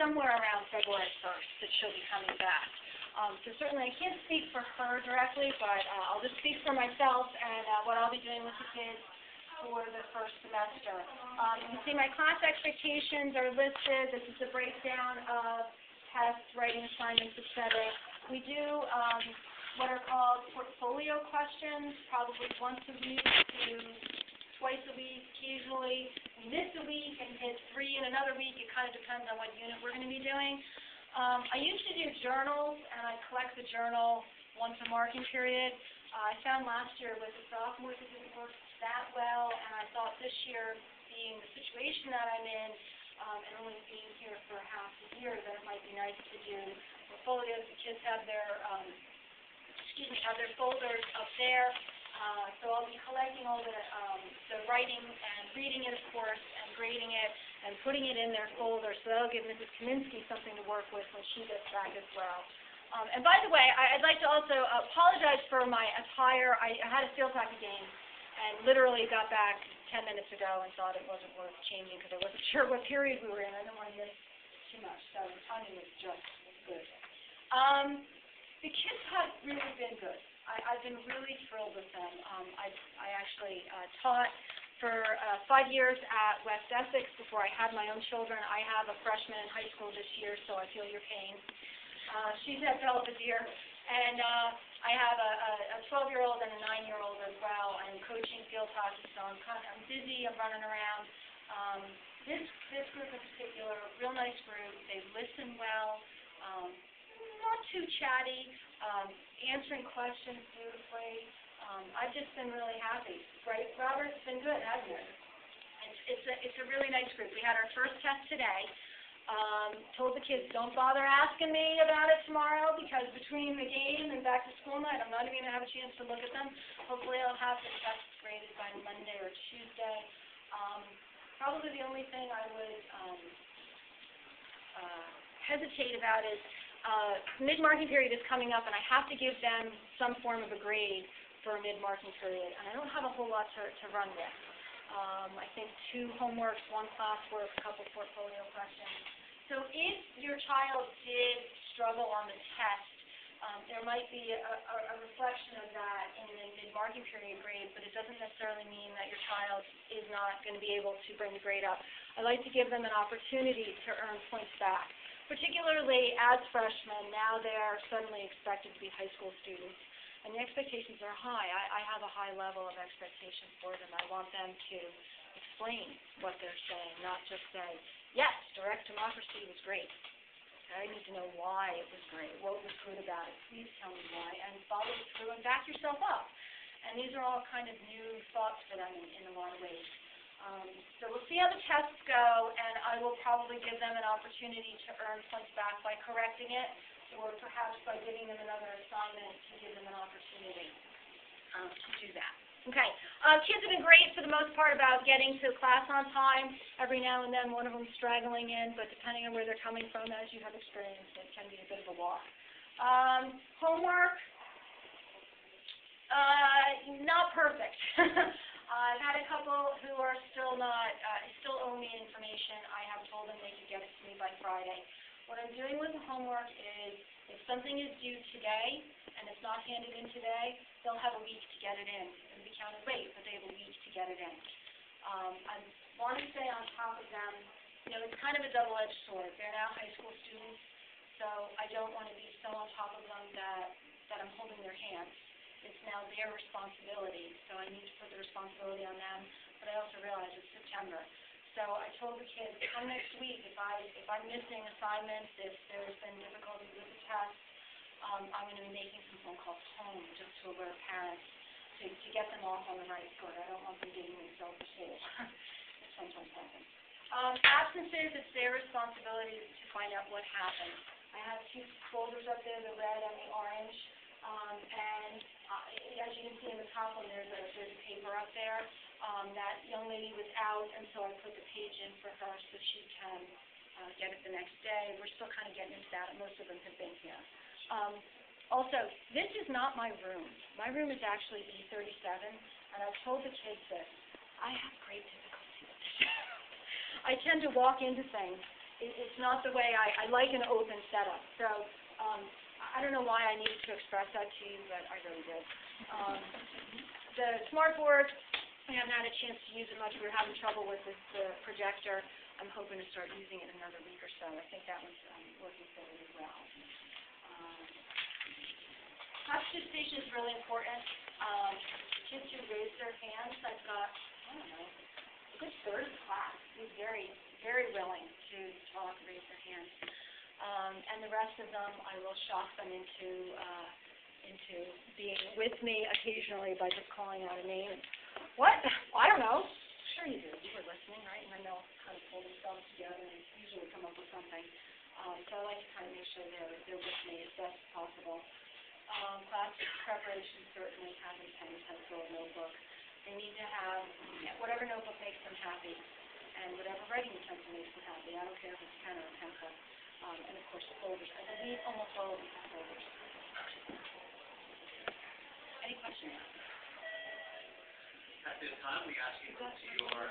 somewhere around February 1st that she'll be coming back. So certainly I can't speak for her directly, but I'll just speak for myself and what I'll be doing with the kids for the first semester. You can see my class expectations are listed. This is a breakdown of tests, writing assignments, etc. We do what are called portfolio questions, probably once a week to twice a week, occasionally. We miss a week and hit 3 in another week. It kind of depends on what unit we're going to be doing. I usually do journals, and I collect the journal once a marking period. I found last year with the sophomores it didn't work that well, and I thought this year, being the situation that I'm in, and only being here for half a year, that it might be nice to do portfolios. The kids have their, have their folders up there. So I'll be collecting all the writing and reading it, of course, and grading it and putting it in their folder. So that'll give Mrs. Kominsky something to work with when she gets back as well. And by the way, I'd like to also apologize for my attire. I had a field hockey game and literally got back 10 minutes ago and thought it wasn't worth changing because I wasn't sure what period we were in. I didn't want to miss too much, so the timing was just good. The kids have really been good. I've been really thrilled with them. I actually taught for 5 years at West Essex before I had my own children. I have a freshman in high school this year, so I feel your pain. She's at Belvedere, and I have a 12-year-old and a 9-year-old as well. I'm coaching field hockey, so I'm busy. I'm running around. This group in particular, real nice group. They listen well. Not too chatty, answering questions beautifully. I've just been really happy. Right, Robert? It's been good, hasn't it? It's a really nice group. We had our first test today. Told the kids, don't bother asking me about it tomorrow because between the game and back to school night, I'm not even going to have a chance to look at them. Hopefully I'll have the tests graded by Monday or Tuesday. Probably the only thing I would hesitate about is mid-marking period is coming up, and I have to give them some form of a grade for a mid-marking period, and I don't have a whole lot to run with. I think 2 homeworks, 1 classwork, a couple portfolio questions. So if your child did struggle on the test, there might be a reflection of that in the mid-marking period grade, but it doesn't necessarily mean that your child is not going to be able to bring the grade up. I like to give them an opportunity to earn points back. Particularly as freshmen, now they're suddenly expected to be high school students, and the expectations are high. I have a high level of expectation for them. I want them to explain what they're saying, not just say, yes, direct democracy was great. I need to know why it was great, what was good about it. Please tell me why, and follow through and back yourself up. And these are all kind of new thoughts for them in a lot of ways. So we'll see how the tests go, and I will probably give them an opportunity to earn points back by correcting it, or perhaps by giving them another assignment to give them an opportunity to do that. Okay. Kids have been great for the most part about getting to class on time. Every now and then one of them straggling in, but depending on where they're coming from, as you have experienced, it can be a bit of a walk. Homework, not perfect. I've had a couple who are still owe me information. I have told them they can get it to me by Friday. What I'm doing with the homework is, if something is due today and it's not handed in today, they'll have a week to get it in. It'll be counted late, but they have a week to get it in. I want to stay on top of them. You know, it's kind of a double-edged sword. They're now high school students, so I don't want to be so on top of them that I'm holding their hands. It's now their responsibility, so I need to put the responsibility on them, but I also realize it's September. So I told the kids, come next week, if I'm missing assignments, if there's been difficulty with the test, I'm going to be making some phone calls home just to alert parents to get them off on the right foot. I don't want them digging themselves a hole. It sometimes happens. Absences, it's their responsibility to find out what happened. I have 2 folders up there, the red and the orange. And as you can see in the top one, there's a paper up there. That young lady was out, and so I put the page in for her so she can get it the next day. We're still kind of getting into that. Most of them have been here. Also, this is not my room. My room is actually B37, and I've told the kids this. I have great difficulty with this. I tend to walk into things, it's not the way I like an open setup. So I don't know why I needed to express that to you, but I really did. The smartboard, I haven't had a chance to use it much. We were having trouble with the projector. I'm hoping to start using it in another week or so. I think that one's working fairly well. Oxygen station is really important. Kids who raise their hands, I've got, I don't know, a good third of the class who's very, very willing to talk, raise their hands. And the rest of them, I will shock them into being with me occasionally by just calling out a name. What? I don't know. Sure you do. You were listening, right? And then they'll kind of pull themselves together and usually come up with something. So I like to kind of make sure they're with me as best as possible. Class preparation, certainly having pen, pencil, notebook. They need to have whatever notebook makes them happy and whatever writing utensil makes them happy. I don't care if it's pen or a pencil. And of course, folders. I believe almost all of them have folders. Any questions? At this time, we ask you to your